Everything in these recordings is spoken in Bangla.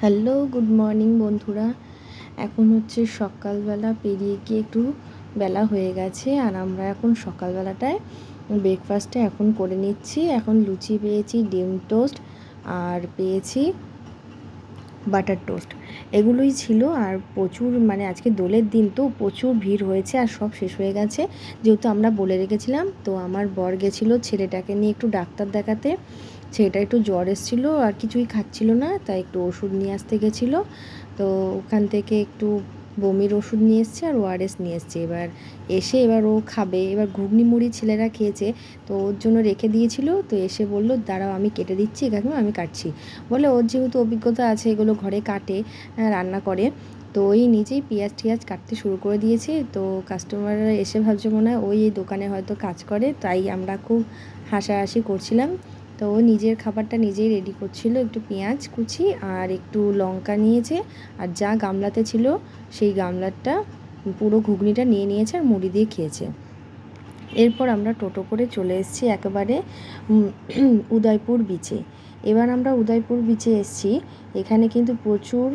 হ্যালো, গুড মর্নিং বন্ধুরা। এখন হচ্ছে সকালবেলা পেরিয়ে গিয়ে একটু বেলা হয়ে গেছে, আর আমরা এখন সকালবেলাটায় ব্রেকফাস্টটা এখন করে নিচ্ছি। এখন লুচি পেয়েছি, ডিম টোস্ট আর পেয়েছি বাটার টোস্ট, এগুলোই ছিল। আর প্রচুর আজকে দোলের দিন তো প্রচুর ভিড় হয়েছে আর সব শেষ হয়ে গেছে, যেহেতু আমরা বলে রেখেছিলাম। তো আমার বর গেছিলো ছেলেটাকে নিয়ে একটু ডাক্তার দেখাতে। ছেলেটা একটু জ্বর এসেছিলো আর কিছুই খাচ্ছিল না, তাই একটু ওষুধ নিয়ে আসতে গেছিলো। তো ওখান থেকে একটু বমির ওষুধ নিয়ে এসছে আর ওআরএস নিয়ে এসছে। এবার ও খাবে। এবার ঘুগনি মুড়ি ছেলেরা খেয়েছে, তো ওর জন্য রেখে দিয়েছিল। তো এসে বললো, দাঁড়াও আমি কেটে দিচ্ছি কাকিমা, আমি কাটছি। বলে ওর যেহেতু অভিজ্ঞতা আছে, এগুলো ঘরে কাটে, রান্না করে, তো ওই নিজেই পেঁয়াজ টিয়াজ কাটতে শুরু করে দিয়েছে। তো কাস্টমাররা এসে ভাবছে মনে হয় ওই এই দোকানে হয়তো কাজ করে, তাই আমরা খুব হাসাহাসি করছিলাম। তো ও নিজের খাবারটা নিজেই রেডি করছিল, একটু পেঁয়াজ কুচি আর একটু লঙ্কা নিয়েছে, আর যা গামলাতে ছিল সেই গামলাটা পুরো ঘুগনিটা নিয়ে নিয়েছে আর মুড়ি দিয়ে খেয়েছে। এরপর আমরা টোটো করে চলে এসেছি একেবারে উদয়পুর বিচে। এবার আমরা উদয়পুর বিচে এসেছি। এখানে কিন্তু প্রচুর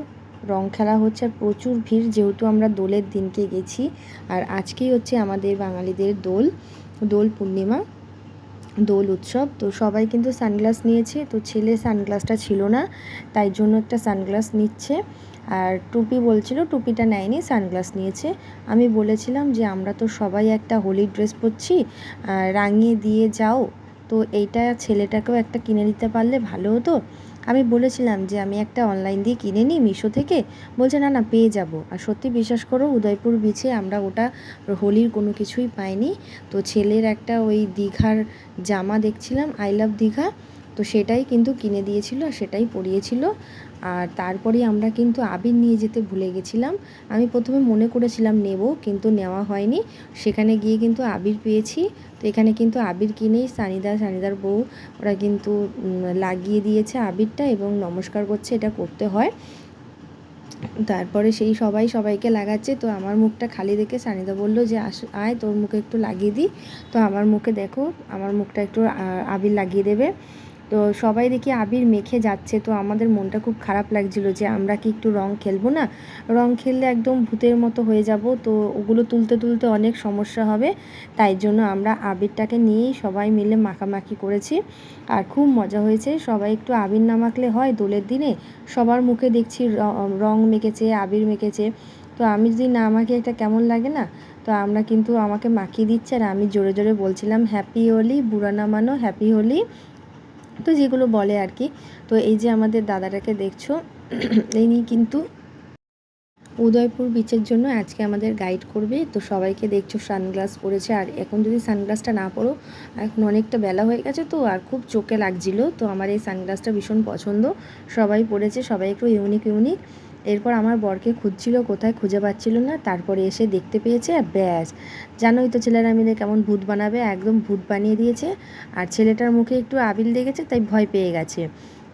রং খেলা হচ্ছে আর প্রচুর ভিড়, যেহেতু আমরা দোলের দিনকে গেছি। আর আজকেই হচ্ছে আমাদের বাঙালিদের দোল পূর্ণিমা, দোল উৎসব। তো সবাই কিন্তু সানগ্লাস নিয়েছে, তো ছেলে সানগ্লাসটা ছিল না, তাই জন্য একটা সানগ্লাস নিচ্ছে। আর টুপি বলছিল, টুপিটা নেয়নি, সানগ্লাস নিয়েছে। আমি বলেছিলাম যে আমরা তো সবাই একটা হোলি ড্রেস পরছি, রাঙিয়ে দিয়ে যাও, তো এইটা ছেলেটাকেও একটা কিনে দিতে পারলে ভালো হতো। আমি বলেছিলাম যে আমি একটা অনলাইন দিয়ে কিনে নিই মিশো থেকে। বলছে না না, পেয়ে যাব। আর সত্যি বিশ্বাস করো, উদয়পুর বিচে আমরা ওটা হোলির কোনো কিছুই পাইনি। তো ছেলের একটা ওই দীঘার জামা দেখছিলাম, আই লাভ দীঘা, তো সেটাই কিন্তু কিনে দিয়েছিল আর সেটাই পরিয়েছিল। আর তারপরেই আমরা কিন্তু আবির নিয়ে যেতে ভুলে গেছিলাম। আমি প্রথমে মনে করেছিলাম নেব, কিন্তু নেওয়া হয়নি। সেখানে গিয়ে কিন্তু আবির পেয়েছি। তো এখানে কিন্তু আবির কিনেই সানিদার বউ ওরা কিন্তু লাগিয়ে দিয়েছে আবিরটা, এবং নমস্কার করছে, এটা করতে হয়। তারপরে সেই সবাইকে লাগাচ্ছে। তো আমার মুখটা খালি দেখে সানিদা বললো যে আয় তোর মুখে একটু লাগিয়ে দিই। তো আমার মুখে দেখো, আমার মুখটা একটু আবির লাগিয়ে দেবে। তো সবাই দেখি আবির মেখে যাচ্ছে, তো আমাদের মনটা খুব খারাপ লাগছিলো যে আমরা কি একটু রং খেলবো না? রং খেললে একদম ভূতের মতো হয়ে যাব, তো ওগুলো তুলতে অনেক সমস্যা হবে। তাই জন্য আমরা আবিরটাকে নিয়েই সবাই মিলে মাখামাখি করেছি, আর খুব মজা হয়েছে। সবাই একটু আবির না মাখলে হয় দোলের দিনে? সবার মুখে দেখছি রং মেখেছে, আবির মেখেছে, তো আমি যদি না মাখি একটা কেমন লাগে না? তো আমরা কিন্তু আমাকে মাখিয়ে দিচ্ছে, আর আমি জোরে জোরে বলছিলাম হ্যাপি হোলি, বুড়া না মানো, হ্যাপি হোলি, তো যেগুলো বলে আর কি। তো এই যে আমাদের দাদাটাকে দেখছো, ইনি কিন্তু উদয়পুর বিচের জন্য আজকে আমাদের গাইড করবে। তো সবাইকে দেখছো সানগ্লাস পরেছে, আর এখন যদি সানগ্লাসটা না পরো, এখন অনেকটা বেলা হয়ে গেছে তো, আর খুব চোখে লাগছিল। তো আমার এই সানগ্লাসটা ভীষণ পছন্দ, সবাই পরেছে, সবাই একটু ইউনিক। এরপর আমার বরকে খুঁজছিল, কোথায় খুঁজে পাচ্ছিল না, তারপরে এসে দেখতে পেয়েছে, আর ব্যাস, জানোই তো ছেলেরা মিলে কেমন ভূত বানাবে, একদম ভূত বানিয়ে দিয়েছে। আর ছেলেটার মুখে একটু আবির লেগেছে, তাই ভয় পেয়ে গেছে।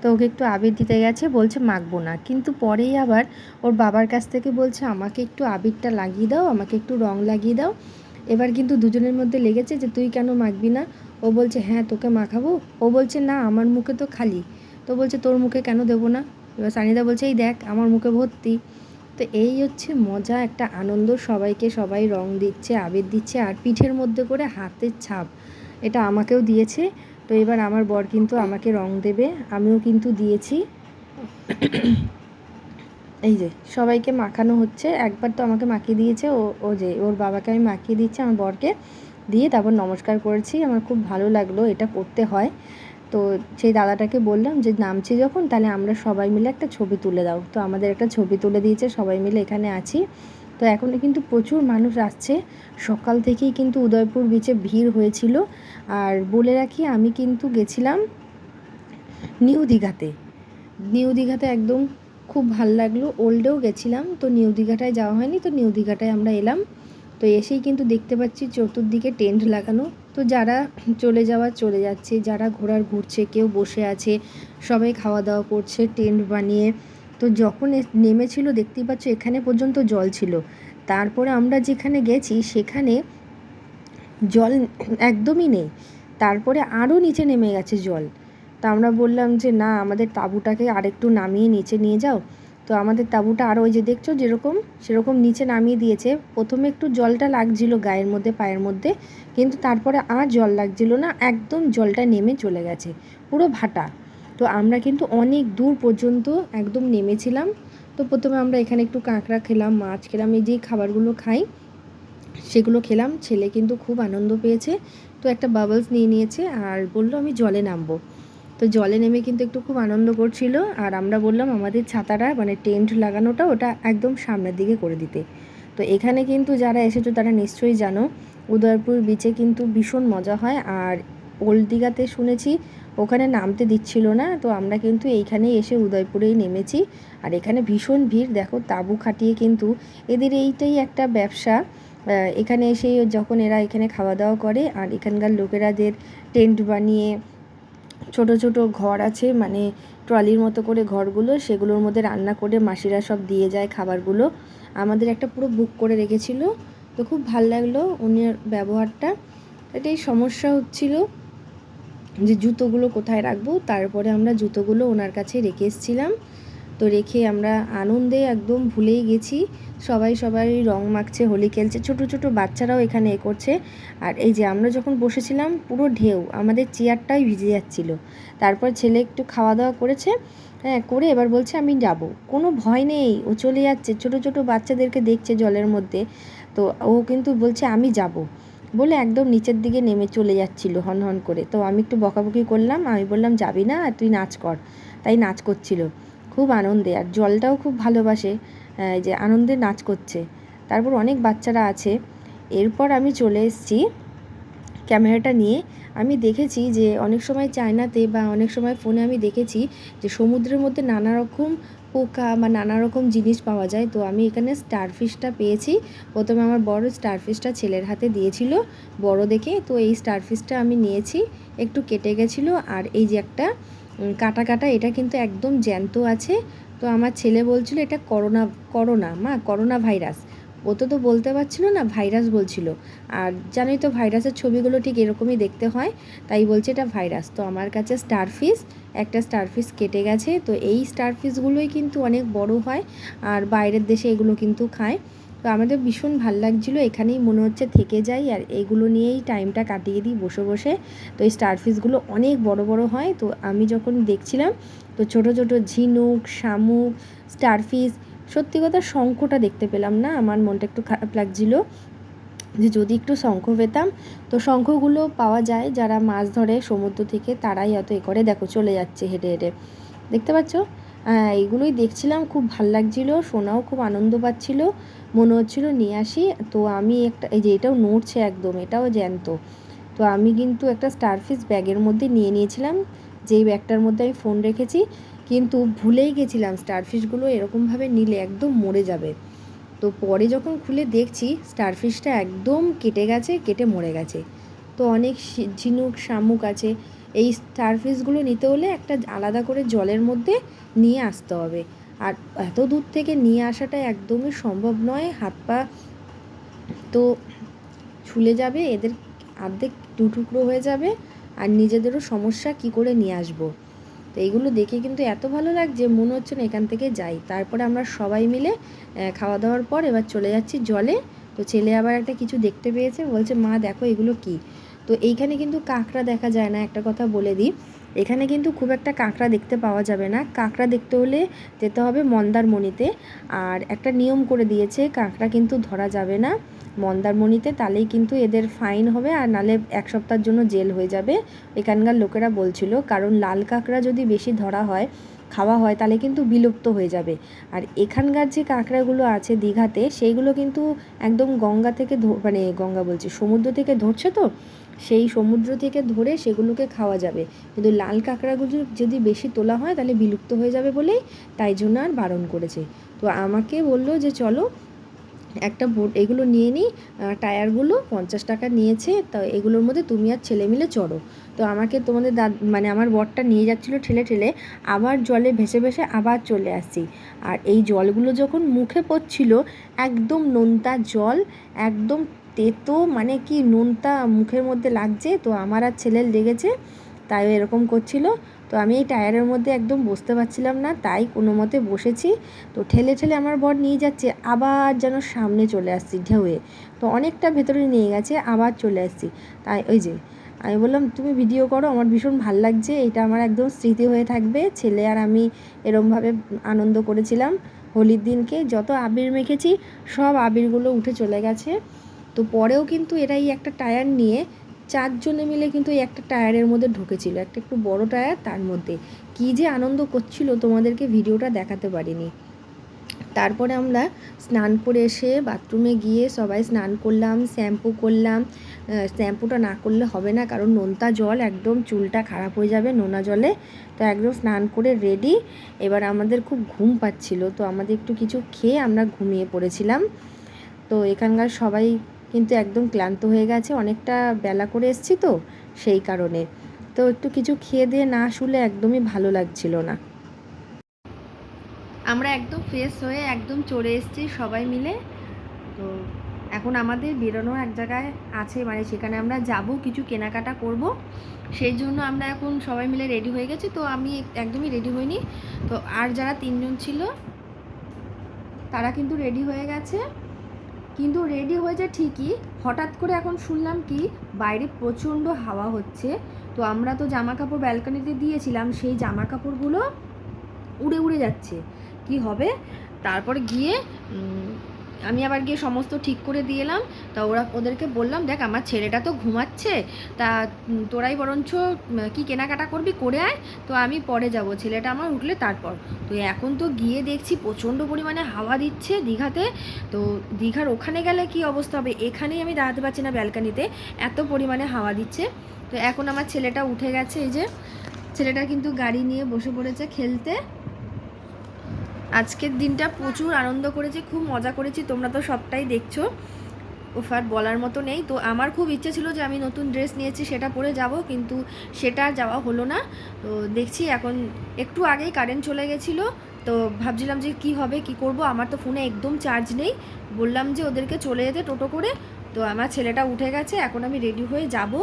তো ওকে একটু আবির দিতে গেছে, বলছে মাখবো না, কিন্তু পরেই আবার ওর বাবার কাছ থেকে বলছে আমাকে একটু আবিরটা লাগিয়ে দাও, আমাকে একটু রং লাগিয়ে দাও। এবার কিন্তু দুজনের মধ্যে লেগেছে যে তুই কেন মাখবি না? ও বলছে হ্যাঁ তোকে মাখাবো। ও বলছে না, আমার মুখে তো খালি। তো বলছে তোর মুখে কেন দেবো না? এবার সানিদা বলছে এই দেখ আমার মুখে ভর্তি। তো এই হচ্ছে মজা, একটা আনন্দ, সবাই রং দিচ্ছে, আবির দিচ্ছে, আর পিঠের মধ্যে করে হাতের ছাপ, এটা আমাকেও দিয়েছে। তো এবার আমার বর কিন্তু আমাকে রং দেবে, আমিও কিন্তু দিয়েছি। এই যে সবাইকে মাখানো হচ্ছে, একবার তো আমাকে মাখিয়ে দিয়েছে, ও যে ওর বাবাকে আমি মাখিয়ে দিচ্ছি, আমার বরকে দিয়ে তারপর নমস্কার করেছি। আমার খুব ভালো লাগলো, এটা করতে হয়। তো সেই দাদাটাকে বললাম যে নামছি যখন, তাহলে আমরা সবাই মিলে একটা ছবি তুলে দাও। তো আমাদের একটা ছবি তুলে দিয়েছে, সবাই মিলে এখানে আছি। তো এখন কিন্তু প্রচুর মানুষ আসছে, সকাল থেকেই কিন্তু উদয়পুর বিচে ভিড় হয়েছিল। আর বলে রাখি, আমি কিন্তু গেছিলাম নিউ দীঘাতে একদম খুব ভাল লাগলো। ওল্ডেও গেছিলাম, তো নিউ দীঘাটায় যাওয়া হয়নি, তো নিউ দীঘাটায় আমরা এলাম। তো এসেই কিন্তু দেখতে পাচ্ছি চতুর্দিকে টেন্ট লাগানো, তো যারা চলে যাওয়ার চলে যাচ্ছে, যারা ঘোরার ঘুরছে, কেউ বসে আছে, সবাই খাওয়া দাওয়া করছে টেন্ট বানিয়ে। তো যখন নেমেছিল দেখতেই পাচ্ছ এখানে পর্যন্ত জল ছিল। তারপরে আমরা যেখানে গেছি সেখানে জল একদমই নেই, তারপরে আরও নিচে নেমে গেছে জল। তা আমরা বললাম যে না, আমাদের তাঁবুটাকে আরেকটু নামিয়ে নিচে নিয়ে যাও। তো আমাদের তাঁবুটা আরও ওই যে দেখছো যেরকম সেরকম নিচে নামিয়ে দিয়েছে। প্রথমে একটু জলটা লাগছিল গায়ের মধ্যে, পায়ের মধ্যে, কিন্তু তারপরে আর জল লাগছিল না, একদম জলটা নেমে চলে গেছে, পুরো ভাটা। তো আমরা কিন্তু অনেক দূর পর্যন্ত একদম নেমেছিলাম। তো প্রথমে আমরা এখানে একটু কাঁকড়া খেলাম, মাছ খেলাম, এই যে খাবারগুলো খাই সেগুলো খেলাম। ছেলে কিন্তু খুব আনন্দ পেয়েছে, তো একটা বাবলস নিয়ে নিয়েছে আর বললো আমি জলে নামবো। তো জলে নেমে কিন্তু একটু খুব আনন্দ করছিল। আর আমরা বললাম আমাদের ছাতাটা মানে টেন্ট লাগানোটা ওটা একদম সামনের দিকে করে দিতে। তো এখানে কিন্তু যারা এসেছো তারা নিশ্চয়ই জানো উদয়পুর বিচে কিন্তু ভীষণ মজা হয়। আর ওল্ড দীঘাতে শুনেছি ওখানে নামতে দিচ্ছিল না, তো আমরা কিন্তু এইখানেই এসে উদয়পুরেই নেমেছি। আর এখানে ভীষণ ভিড়, দেখো তাঁবু খাটিয়ে কিন্তু এদের এইটাই একটা ব্যবসা। এখানে এসে যখন এরা এখানে খাওয়া দাওয়া করে, আর এখানকার লোকেরাদের টেন্ট বানিয়ে ছোট ছোট ঘর আছে, মানে ট্রলির মতো করে ঘরগুলো, সেগুলোর মধ্যে রান্না করে মাসিরা সব দিয়ে যায় খাবারগুলো। আমাদের একটা পুরো বুক করে রেখেছিল, তো খুব ভাল লাগলো উনার ব্যবহারটা। এটাই সমস্যা হচ্ছিল যে জুতোগুলো কোথায় রাখবো, তারপরে আমরা জুতোগুলো ওনার কাছে রেখে এসেছিলাম। তো রেখে আমরা আনন্দে একদম ভুলেই গেছি। সবাই রং মাখছে, হোলি খেলছে, ছোট ছোট বাচ্চারাও এখানে করছে। আর এই যে আমরা যখন বসেছিলাম পুরো ঢেউ, আমাদের চেয়ারটাই ভিজে যাচ্ছিল। তারপর ছেলে একটু খাওয়া দাওয়া করেছে, হ্যাঁ করে এবার বলছে আমি যাব, কোনো ভয় নেই, ও চলে যাচ্ছে, ছোট ছোট বাচ্চাদেরকে দেখছে জলের মধ্যে। তো ও কিন্তু বলছে আমি যাব বলে একদম নিচের দিকে নেমে চলে যাচ্ছিল হন হন করে। তো আমি একটু বকাবকি করলাম, আমি বললাম যাবি না, তুই নাচ কর। তাই নাচ করছিল খুব আনন্দে, আর জলটাও খুব ভালোবাসে, যে আনন্দে নাচ করছে। তারপর অনেক বাচ্চারা আছে। এরপর আমি চলে এসেছি ক্যামেরাটা নিয়ে। আমি দেখেছি যে অনেক সময় চায়নাতে বা অনেক সময় ফোনে আমি দেখেছি যে সমুদ্রের মধ্যে নানা রকম পোকা বা নানা রকম জিনিস পাওয়া যায়। তো আমি এখানে স্টারফিশটা পেয়েছি। প্রথমে আমার বড় স্টারফিশটা ছেলের হাতে দিয়েছিল বড় দেখে, তো এই স্টারফিশটা আমি নিয়েছি, একটু কেটে গেছিলো। আর এই যে একটা কাটা কাটা, এটা কিন্তু একদম জ্যান্ত আছে। তো আমার ছেলে বলছিল এটা করোনা ভাইরাস। ও তো বলতে পারছিল না, ভাইরাস বলছিল। আর জানোই তো ভাইরাসের ছবিগুলো ঠিক এরকমই দেখতে হয়, তাই বলছে এটা ভাইরাস। তো আমার কাছে একটা স্টারফিশ কেটে গেছে। তো এই স্টারফিশগুলোই কিন্তু অনেক বড় হয়, আর বাইরের দেশে এগুলো কিন্তু খায়। তো আমাদের ভীষণ ভাল লাগছিলো, এখানেই মনে হচ্ছে থেকে যাই আর এগুলো নিয়েই টাইমটা কাটিয়ে দিই বসে বসে। তো এই স্টারফিশগুলো অনেক বড় বড় হয়। তো আমি যখন দেখছিলাম তো ছোট ছোট ঝিনুক, শামুক, স্টারফিশ, সত্যি কথা শঙ্খটা দেখতে পেলাম না, আমার মনটা একটু খারাপ লাগছিলো যে যদি একটু শঙ্খ পেতাম। তো শঙ্খগুলো পাওয়া যায় যারা মাছ ধরে সমুদ্র থেকে, তারাই হয়তো এ করে। দেখো চলে যাচ্ছে হেঁটে হেঁটে, দেখতে পাচ্ছ? এইগুলোই দেখছিলাম, খুব ভাল লাগছিলো, সোনাও খুব আনন্দ পাচ্ছিল, মনে হচ্ছিলো নিয়ে আসি। তো আমি একটা এই যে এটাও নড়ছে একদম, এটাও জ্যান্ত। তো আমি কিন্তু একটা স্টারফিশ ব্যাগের মধ্যে নিয়ে নিয়েছিলাম, যেই ব্যাগটার মধ্যে আমি ফোন রেখেছি, কিন্তু ভুলেই গেছিলাম স্টারফিশগুলো এরকমভাবে নিলে একদম মরে যাবে। তো পরে যখন খুলে দেখছি স্টারফিশটা একদম কেটে গেছে, কেটে মরে গেছে। তো অনেক ঝিনুক শামুক আছে। এই স্টারফিশগুলো নিতে হলে একটা আলাদা করে জলের মধ্যে নিয়ে আসতে হবে, আর এত দূর থেকে নিয়ে আসাটা একদমই সম্ভব নয়। হাত পা তো ছুলে যাবে, এদের অর্ধেক দু টুকরো হয়ে যাবে, আর নিজেদেরও সমস্যা, কি করে নিয়ে আসবো। তো এইগুলো দেখে কিন্তু এত ভালো লাগছে, মনে হচ্ছে না এখান থেকে যাই। তারপরে আমরা সবাই মিলে খাওয়া দাওয়ার পর এবার চলে যাচ্ছি জলে। তো ছেলে আবার একটা কিছু দেখতে পেয়েছে, বলছে মা দেখো এগুলো কি। তো এইখানে কিন্তু কাঁকড়া দেখা যায় না, একটা কথা বলে দিই, এখানে কিন্তু খুব একটা কাঁকড়া দেখতে পাওয়া যাবে না। কাঁকড়া দেখতে হলে যেতে হবে মন্দারমণিতে। আর একটা নিয়ম করে দিয়েছে, কাঁকড়া কিন্তু ধরা যাবে না মন্দারমণিতে, তাহলেই কিন্তু এদের ফাইন হবে, আর নালে 1 সপ্তাহের জন্য জেল হয়ে যাবে, এখানকার লোকেরা বলছিল। কারণ লাল কাঁকড়া যদি বেশি ধরা হয়, খাওয়া হয়, তাহলে কিন্তু বিলুপ্ত হয়ে যাবে। আর এখানকার যে কাঁকড়াগুলো আছে দীঘাতে, সেইগুলো কিন্তু একদম গঙ্গা থেকে মানে গঙ্গা বলছি, সমুদ্র থেকে ধরছে, তো সেই সমুদ্র থেকে ধরে সেগুলোকে খাওয়া যাবে। কিন্তু লাল কাঁকড়াগুলো যদি বেশি তোলা হয় তাহলে বিলুপ্ত হয়ে যাবে বলেই তাই জন্য আর বারণ করেছে। তো আমাকে বললো যে চলো একটা বোট এগুলো নিয়ে নিই, টায়ারগুলো 50 টাকা নিয়েছে, তো এগুলোর মধ্যে তুমি আর ছেলে মিলে চড়ো। তো আমাকে তোমাদের মানে আমার বরটা নিয়ে যাচ্ছিলো ঠেলে ঠেলে, আবার জলে ভেসে ভেসে আবার চলে আসছি। আর এই জলগুলো যখন মুখে পড়ছিল, একদম নোনতা জল, একদম তেতো, মানে কি নোনতা মুখের মধ্যে লাগছে। তো আমার আর ছেলের লেগেছে, তাই এরকম করছিল। তো তো আমি এই টায়ারের মধ্যে একদম বসতে পারছিলাম না, তাই কোনো মতে বসেছি। তো ঠেলে ঠেলে আমার বর নিয়ে যাচ্ছে, আবার যেন সামনে চলে আসছি ঢেউয়ে। তো অনেকটা ভেতরে নিয়ে গেছে, আবার চলে আসছি। তাই ওই যে আমি বললাম তুমি ভিডিও করো, আমার ভীষণ ভাল লাগছে, এটা আমার একদম স্মৃতি হয়ে থাকবে। ছেলে আর আমি এরমভাবে আনন্দ করেছিলাম হোলির দিনকে। যত আবির মেখেছি সব আবিরগুলো উঠে চলে গেছে। তো পরেও কিন্তু এরাই একটা টায়ার নিয়ে 4 জনে মিলে কিন্তু এই একটা টায়ারের মধ্যে ঢুকেছিল, একটা একটু বড় টায়ার, তার মধ্যে কী যে আনন্দ করছিল তোমাদেরকে ভিডিওটা দেখাতে পারিনি। তারপরে আমরা স্নান করে এসে বাথরুমে গিয়ে সবাই স্নান করলাম, শ্যাম্পু করলাম। শ্যাম্পুটা না করলে হবে না, কারণ নোনতা জল একদম চুলটা খারাপ হয়ে যাবে নোনা জলে। তো একদম স্নান করে রেডি। এবার আমাদের খুব ঘুম পাচ্ছিল, তো আমাদের একটু কিছু খেয়ে আমরা ঘুমিয়ে পড়েছিলাম। তো এখানকার সবাই কিন্তু একদম ক্লান্ত হয়ে গেছে, অনেকটা বেলা করে এসেছি তো সেই কারণে। তো একটু কিছু খেয়ে দিয়ে না শুলে একদমই ভালো লাগছিল না। আমরা একদম ফ্রেশ হয়ে একদম চলে এসেছি সবাই মিলে। তো এখন আমাদের বেরোনোর এক জায়গায় আছে, মানে সেখানে আমরা যাব, কিছু কেনাকাটা করব, সেই জন্য আমরা এখন সবাই মিলে রেডি হয়ে গেছি। তো আমি একদমই রেডি হইনি, তো আর যারা 3 জন ছিল তারা কিন্তু রেডি হয়ে গেছে। কিন্তু রেডি হয়েছে ঠিকই, হঠাৎ করে এখন শুনলাম কি বাইরে প্রচণ্ড হাওয়া হচ্ছে। তো আমরা তো জামা কাপড় ব্যালকনিতে দিয়েছিলাম, সেই জামা কাপড়গুলো উড়ে উড়ে যাচ্ছে, কি হবে। তারপরে গিয়ে আমি আবার গিয়ে সমস্ত ঠিক করে দিয়ে এলাম। তা ওদেরকে বললাম, দেখ আমার ছেলেটা তো ঘুমাচ্ছে, তা তোরাই বরঞ্চ কি কেনাকাটা করবি করে আয়, তো আমি পরে যাব, ছেলেটা আমার উঠলে তারপর। তো এখন তো গিয়ে দেখছি প্রচণ্ড পরিমাণে হাওয়া দিচ্ছে দীঘাতে। তো দীঘার ওখানে গেলে কি অবস্থা হবে, এখানেই আমি দাঁড়াতে পারছি না ব্যালকানিতে, এত পরিমাণে হাওয়া দিচ্ছে। তো এখন আমার ছেলেটা উঠে গেছে, এই যে ছেলেটা কিন্তু গাড়ি নিয়ে বসে পড়েছে খেলতে। আজকের দিনটা প্রচুর আনন্দ করেছি, খুব মজা করেছি, তোমরা তো সবটাই দেখছো, ওফার বলার মতো নেই। তো আমার খুব ইচ্ছে ছিল যে আমি নতুন ড্রেস নিয়েছি সেটা পরে যাব, কিন্তু সেটা আর যাওয়া হলো না। তো দেখছি এখন একটু আগেই কারেন্ট চলে গেছিলো, তো ভাবছিলাম যে কি হবে কি করব, আমার তো ফোনে একদম চার্জ নেই। বললাম যে ওদেরকে চলে যেতে টোটো করে। তো আমার ছেলেটা উঠে গেছে, এখন আমি রেডি হয়ে যাব।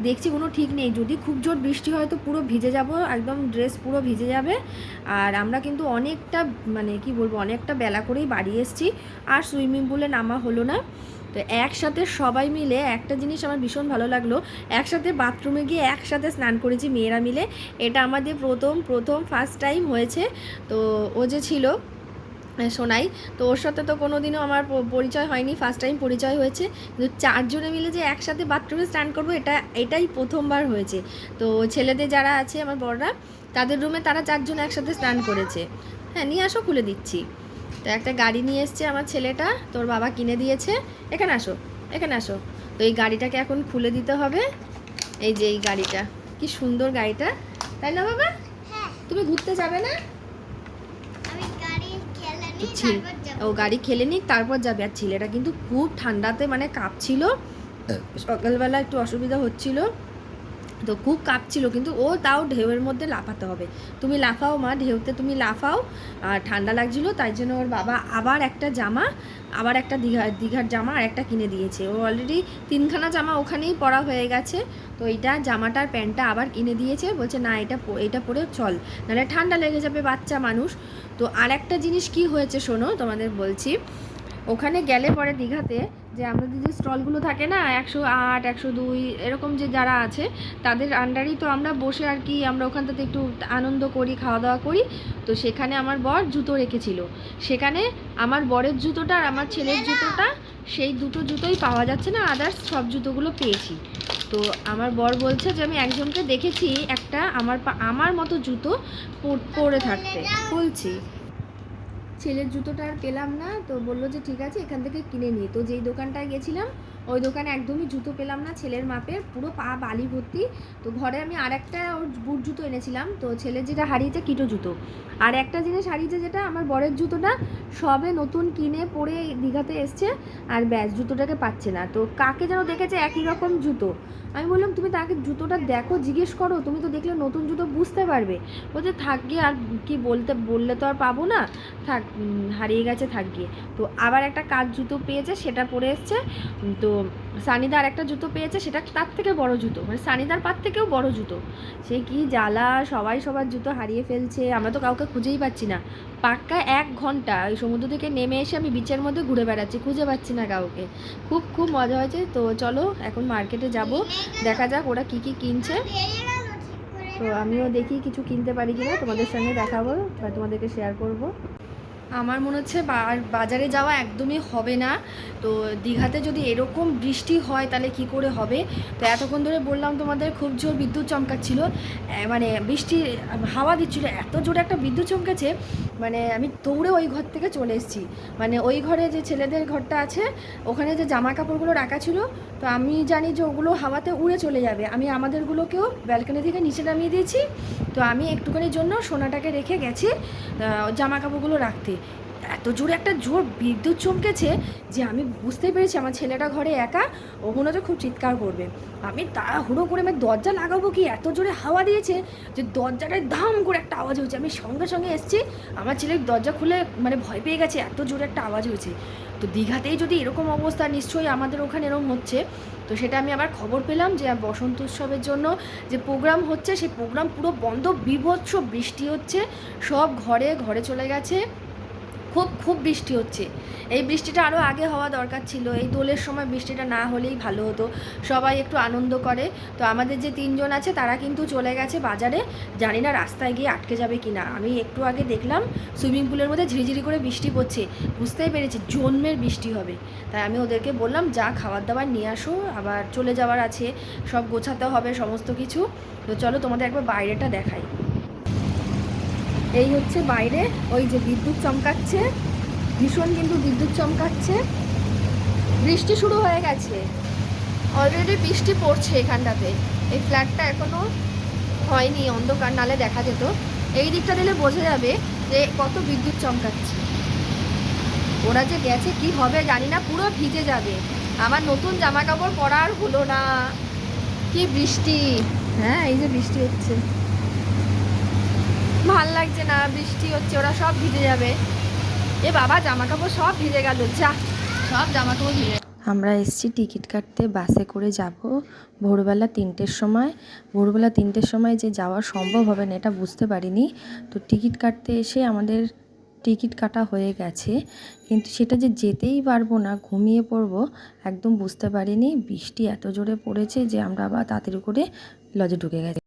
দেখছি কোনো ঠিক নেই, যদি খুব জোর বৃষ্টি হয় তো পুরো ভিজে যাব, একদম ড্রেস পুরো ভিজে যাবে। আর আমরা কিন্তু অনেকটা মানে কি বলবো অনেকটা বেলা করেই বাড়ি এসেছি, আর সুইমিং পুলে নামা হলো না। তো একসাথে সবাই মিলে একটা জিনিস আমার ভীষণ ভালো লাগলো, একসাথে বাথরুমে গিয়ে একসাথে স্নান করেছি মেয়েরা মিলে। এটা আমাদের প্রথম ফার্স্ট টাইম হয়েছে। তো ও যে ছিল সোনাই, তো ওর সাথে তো কোনো দিনও আমার পরিচয় হয়নি, ফার্স্ট টাইম পরিচয় হয়েছে। কিন্তু 4 জনে মিলে যে একসাথে বাথরুমে স্নান করবো এটাই প্রথমবার হয়েছে। তো ছেলেদের যারা আছে আমার বড়রা, তাদের রুমে তারা 4 জন একসাথে স্নান করেছে। হ্যাঁ নিয়ে আসো, খুলে দিচ্ছি। তো একটা গাড়ি নিয়ে এসছে আমার ছেলেটা, তোর বাবা কিনে দিয়েছে। এখানে আসো, এখানে আসো। তো এই গাড়িটাকে এখন খুলে দিতে হবে। এই যে এই গাড়িটা, কি সুন্দর গাড়িটা, তাই না বাবা? তুমি ঘুরতে যাবে না? ও গাড়ি খেলে নিক তারপর যাবে। আর ছেলেটা কিন্তু খুব ঠান্ডাতে মানে কাঁপছিল, সকালবেলা একটু অসুবিধা হচ্ছিল, তো খুব কাঁপছিল, কিন্তু ও তাও ঢেউয়ের মধ্যে লাফাতে হবে। তুমি লাফাও মা, ঢেউতে তুমি লাফাও। আর ঠান্ডা লাগছিল, তাই জন্য ওর বাবা আবার একটা জামা, আবার একটা দীঘার জামা আর একটা কিনে দিয়েছে। ও অলরেডি 3খানা জামা ওখানেই পরা হয়ে গেছে। তো এইটা জামাটার প্যান্টটা আবার কিনে দিয়েছে, বলছে না এটা পরে চল, নাহলে ঠান্ডা লেগে যাবে, বাচ্চা মানুষ। তো আর একটা জিনিস কি হয়েছে শোনো, তোমাদের বলছি। ওখানে গেলে পরে দীঘাতে যে আমাদের যে স্টলগুলো থাকে না, 108, 102 এরকম যে যারা আছে তাদের আন্ডারেই তো আমরা বসে আর কি আমরা ওখানটাতে একটু আনন্দ করি, খাওয়া দাওয়া করি। তো সেখানে আমার বর জুতো রেখেছিল, সেখানে আমার বরের জুতোটা আর আমার ছেলের জুতোটা, সেই দুটো জুতোই পাওয়া যাচ্ছে না, আদার্স সব জুতোগুলো পেয়েছি। তো আমার বর বলছে যে আমি একজনকে দেখেছি একটা আমার মতো জুতো পরে থাকতে, বলছি ছেলের জুতোটা আর পেলাম না। তো বললো যে ঠিক আছে এখান থেকে কিনে নিই। তো যেই দোকানটায় গেছিলাম ওই দোকানে একদমই জুতো পেলাম না ছেলের মাপের, পুরো পা বালি ভর্তি। তো ঘরে আমি আরেকটা ওর বুট জুতো এনেছিলাম, তো ছেলের যেটা হারিয়েছে কিটো জুতো। আর একটা জিনিস হারিয়েছে যেটা আমার বরের জুতোটা সবে নতুন কিনে পরে দীঘাতে এসছে, আর ব্যাস জুতোটাকে পাচ্ছে না। তো কাকে যেন দেখেছে একই রকম জুতো, আমি বললাম তুমি তাকে জুতোটা দেখো, জিজ্ঞেস করো, তুমি তো দেখলে নতুন জুতো বুঝতে পারবে। বলছে থাক গিয়ে, আর কি বললে তো আর পাবো না, থাক হারিয়ে গেছে থাক গিয়ে। তো আবার একটা কাজ জুতো পেয়েছে, সেটা পরে এসছে। তো সানিদার একটা জুতো পেয়েছে, সেটা তার থেকে বড় জুতো, মানে সানিদার পার থেকেও বড় জুতো। সে কি জ্বালা, সবাই সবার জুতো হারিয়ে ফেলছে, আমরা তো কাউকে খুঁজেই পাচ্ছি না। পাক্কা 1 ঘন্টা ওই সমুদ্র থেকে নেমে এসে আমি বিচের মধ্যে ঘুরে বেড়াচ্ছি, খুঁজে পাচ্ছি না কাউকে। খুব খুব মজা হয়েছে। তো চলো এখন মার্কেটে যাব, দেখা যাক ওরা কি কি কিনছে। তো আমিও দেখি কিছু কিনতে পারি কিনা, তোমাদের সঙ্গে দেখাবো বা তোমাদেরকে শেয়ার করব। আমার মনে হচ্ছে বাজারে যাওয়া একদমই হবে না। তো দীঘাতে যদি এরকম বৃষ্টি হয় তাহলে কি করে হবে। তো এতক্ষণ ধরে বললাম তোমাদের খুব জোর বিদ্যুৎ চমকাচ্ছিল, মানে বৃষ্টি হাওয়া দিচ্ছিল, এত জোরে একটা বিদ্যুৎ চমকেছে, মানে আমি দৌড়ে ওই ঘর থেকে চলে এসেছি। মানে ওই ঘরে যে ছেলেদের ঘরটা আছে ওখানে যে জামা কাপড়গুলো রাখা ছিল, তো আমি জানি যে ওগুলো হাওয়াতে উড়ে চলে যাবে, আমি আমাদেরগুলোকেও ব্যালকনি থেকে নিচে নামিয়ে দিয়েছি। তো আমি একটুখানির জন্য সোনাটাকে রেখে গেছি জামা কাপড়গুলো রাখতে। এত জোরে একটা জোর বিদ্যুৎ চমকেছে যে আমি বুঝতেই পেরেছি আমার ছেলেটা ঘরে একা, ও মনে হচ্ছে খুব চিৎকার করবে। আমি তাড়াহুড়ো করে আমি দরজা লাগাবো কি, এত জোরে হাওয়া দিয়েছে যে দরজাটায় ধাম করে একটা আওয়াজ হয়েছে। আমি সঙ্গে সঙ্গে এসেছি, আমার ছেলের দরজা খুলে মানে ভয় পেয়ে গেছে, এত জোরে একটা আওয়াজ হয়েছে। তো দীঘাতেই যদি এরকম অবস্থা, নিশ্চয়ই আমাদের ওখানে এরকম হচ্ছে। তো সেটা আমি আবার খবর পেলাম যে বসন্ত উৎসবের জন্য যে প্রোগ্রাম হচ্ছে সেই প্রোগ্রাম পুরো বন্ধ, বীভৎস বৃষ্টি হচ্ছে, সব ঘরে ঘরে চলে গেছে, খুব খুব বৃষ্টি হচ্ছে। এই বৃষ্টিটা আরও আগে হওয়া দরকার ছিল, এই দোলের সময় বৃষ্টিটা না হলেই ভালো হতো, সবাই একটু আনন্দ করে। তো আমাদের যে 3জন আছে তারা কিন্তু চলে গেছে বাজারে, জানি না রাস্তায় গিয়ে আটকে যাবে কি না। আমি একটু আগে দেখলাম সুইমিং পুলের মধ্যে ঝিরিঝিরি করে বৃষ্টি পড়ছে, বুঝতেই পেরেছি জন্মের বৃষ্টি হবে। তাই আমি ওদেরকে বললাম যা খাবার দাবার নিয়ে আসো, আবার চলে যাওয়ার আছে, সব গোছাতে হবে সমস্ত কিছু। তো চলো তোমাদের একবার বাইরেটা দেখাই। এই হচ্ছে বাইরে, ওই যে বিদ্যুৎ চমকাচ্ছে, ভীষণ কিন্তু বিদ্যুৎ চমকাচ্ছে, বৃষ্টি শুরু হয়ে গেছে, অলরেডি বৃষ্টি পড়ছে এখানটাতে। এই ফ্ল্যাটটা এখনো হয়নি, অন্ধকার, নালে দেখা যেত। এই দিকটা দিলে বোঝা যাবে যে কত বিদ্যুৎ চমকাচ্ছে। ওরা যে গেছে কি হবে জানি না, পুরো ভিজে যাবে। আমার নতুন জামা কাপড় পরার হলো না, কি বৃষ্টি। হ্যাঁ এই যে বৃষ্টি হচ্ছে, ভাল লাগছে না, বৃষ্টি হচ্ছে, ওরা সব ভিজে যাবে। এ বাবা জামা কাপড় সব ভিজে গেল, যা সব জামা কাপড় ভিজে। আমরা এসছি টিকিট কাটতে, বাসে করে যাব ভোরবেলা 3টের সময়। ভোরবেলা 3টের সময় যে যাওয়া সম্ভব হবে না এটা বুঝতে পারিনি। তো টিকিট কাটতে এসে আমাদের টিকিট কাটা হয়ে গেছে, কিন্তু সেটা যে যেতেই পারবো না, ঘুমিয়ে পড়বো একদম বুঝতে পারিনি। বৃষ্টি এত জোরে পড়েছে যে আমরা আবার তাড়াতাড়ি করে লজে ঢুকে গেছি।